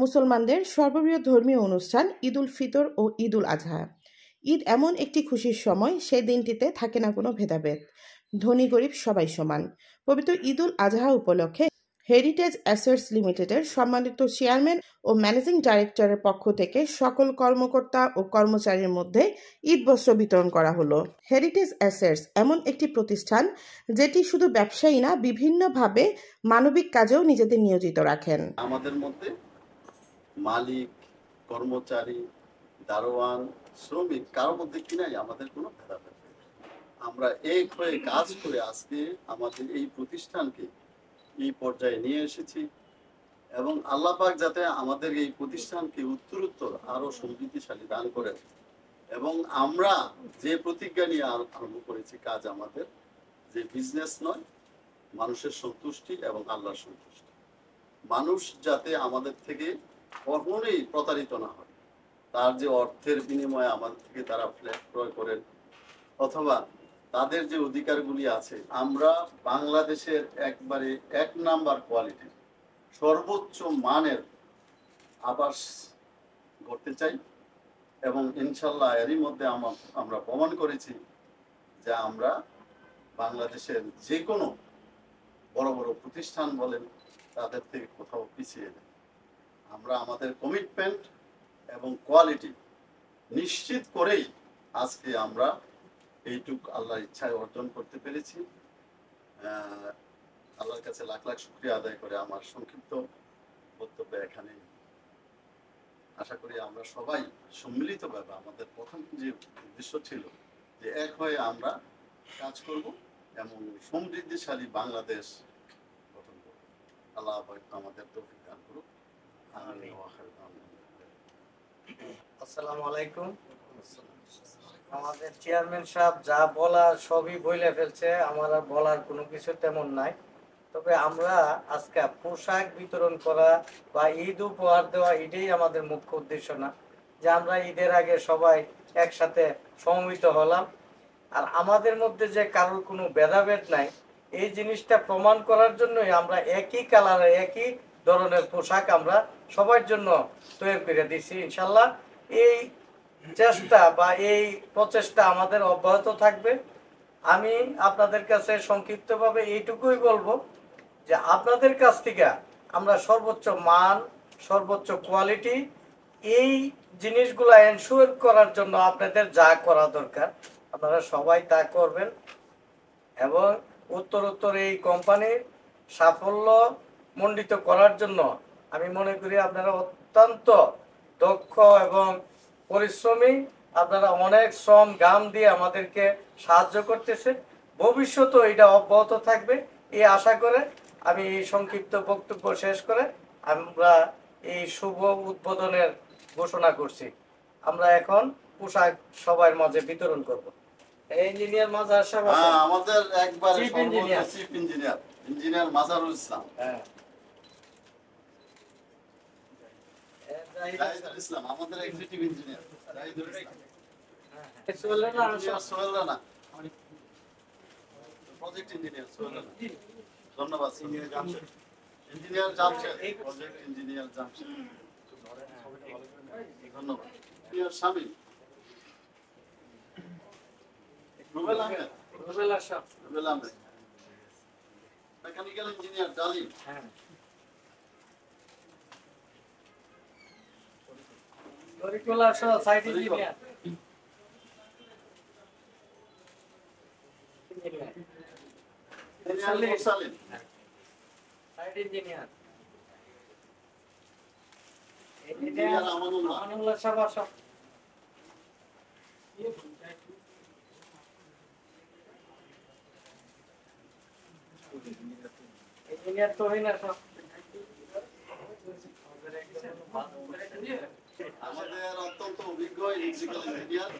মুসলমানদের সর্ববৃহৎ ধর্মীয় অনুষ্ঠান ঈদ উল ফিতর ও ঈদ উল আজহা। ঈদ এমন একটি খুশির সময়, সেই দিনটিতে থাকে না কোনো ভেদাভেদ, ধনী গরিব সবাই সমান। পবিত্র ঈদ উল আজহা উপলক্ষে হেরিটেজ অ্যাসেটস লিমিটেডের সম্মানিত চেয়ারম্যান ও ম্যানেজিং ডাইরেক্টরের পক্ষ থেকে সকল কর্মকর্তা ও কর্মচারীর মধ্যে ঈদ বস্ত্র বিতরণ করা হলো। হেরিটেজ অ্যাসেটস এমন একটি প্রতিষ্ঠান যেটি শুধু ব্যবসায়ী না, বিভিন্নভাবে মানবিক কাজেও নিজেদের নিয়োজিত রাখেন। আমাদের মধ্যে মালিক, কর্মচারী, দারোয়ান, শ্রমিক কারোর মধ্যে কি নাই আমাদের কোনো ভেদাভেদ নেই। আমরা এক হয়ে কাজ করে আজকে আমাদের এই প্রতিষ্ঠানকে এই পর্যায়ে নিয়ে এসেছি এবং আল্লাহ পাক যাতে আমাদের এই প্রতিষ্ঠানকে উত্তরোত্তর আরো সমৃদ্ধিশালী দান করেন এবং আমরা যে প্রতিজ্ঞা নিয়ে আরম্ভ করেছি কাজ, আমাদের যে বিজনেস নয়, মানুষের সন্তুষ্টি এবং আল্লাহর সন্তুষ্টি। মানুষ যাতে আমাদের থেকে কখনোই প্রতারিত না হয়, তার যে অর্থের বিনিময়ে আমাদের থেকে তারা ফ্ল্যাট ক্রয় করেন অথবা তাদের যে অধিকারগুলি আছে, আমরা বাংলাদেশের একবারে 1 নাম্বার কোয়ালিটির সর্বোচ্চ মানের আবাস করতে চাই এবং ইনশাল্লাহ এরই মধ্যে আমরা প্রমাণ করেছি যে আমরা বাংলাদেশের যে কোনো বড় বড় প্রতিষ্ঠান বলেন তাদের থেকে কোথাও পিছিয়ে নেই। আমরা আমাদের কমিটমেন্ট এবং কোয়ালিটি নিশ্চিত করেই আজকে আমরা এইটুক আল্লাহর ইচ্ছায় অর্জন করতে পেরেছি। আল্লাহর কাছে লাখ লাখ শুকরিয়া আদায় করে আমার সংক্ষিপ্ত বক্তব্য এখানে আশা করি আমরা সবাই সম্মিলিতভাবে আমাদের প্রথম যে উদ্দেশ্য ছিল যে এক হয়ে আমরা কাজ করব এবং সমৃদ্ধিশালী বাংলাদেশ গঠন করব। আল্লাহ আমাদের তৌফিক দান করুক। আসসালামু আলাইকুম। আমাদের চেয়ারম্যান সাহেব যা বলার সবই বলে ফেলছে, আমার আর বলার কোনো কিছু তেমন নাই। তবে আমরা আজকে পোশাক বিতরণ করা বা ঈদ উপহার দেওয়া এটাই আমাদের মুখ্য উদ্দেশ্য না, যে আমরা ঈদের আগে সবাই একসাথে সমবেত হলাম আর আমাদের মধ্যে যে কারোর কোনো ভেদাভেদ নাই, এই জিনিসটা প্রমাণ করার জন্যই আমরা একই কালারে একই ধরনের পোশাক আমরা সবার জন্য তৈরি করে দিচ্ছি। ইনশাল্লাহ এই চেষ্টা বা এই প্রচেষ্টা আমাদের অব্যাহত থাকবে। আমি আপনাদের কাছে সংক্ষিপ্তভাবে এইটুকুই বলবো যে আপনাদের কাছ থেকে আমরা সর্বোচ্চ মান, সর্বোচ্চ কোয়ালিটি এই জিনিসগুলো এনশিওর করার জন্য আপনাদের যা করা দরকার আপনারা সবাই তা করবেন এবং উত্তরোত্তর এই কোম্পানির সাফল্য মণ্ডিত করার জন্য আমি মনে করি আপনারা অত্যন্ত দক্ষ এবং পরিশ্রমী, আপনারা অনেক শ্রম ঘাম দিয়ে আমাদেরকে সাহায্য করতেছে। ভবিষ্যতেও এটা অব্যাহত থাকবে এই আশা করে আমি এই সংক্ষিপ্ত বক্তব্য শেষ করে আমরা এই শুভ উদ্বোধনের ঘোষণা করছি। আমরা এখন পোশাক সবার মাঝে বিতরণ করব। ইঞ্জিনিয়ার মাজার সাহেব, আমাদের একবার চিফ ইঞ্জিনিয়ার মাজারুল ইসলাম, ইসলাম আমাদের executive engineer Sohel Rana, project engineer Sohel Rana, ধন্যবাদ। Engineer Jamshed, project engineer Jamshed, ধন্যবাদ। Engineer Shamil, Rubel Ahmed, Rubel Ahmed, mechanical engineer Dalim, site engineer, Salim, site engineer, engineer Amanullah Saheb, engineer Tohin আসো, আমাদের অত্যন্ত অভিজ্ঞ ইলেকট্রিক্যাল ইঞ্জিনিয়ার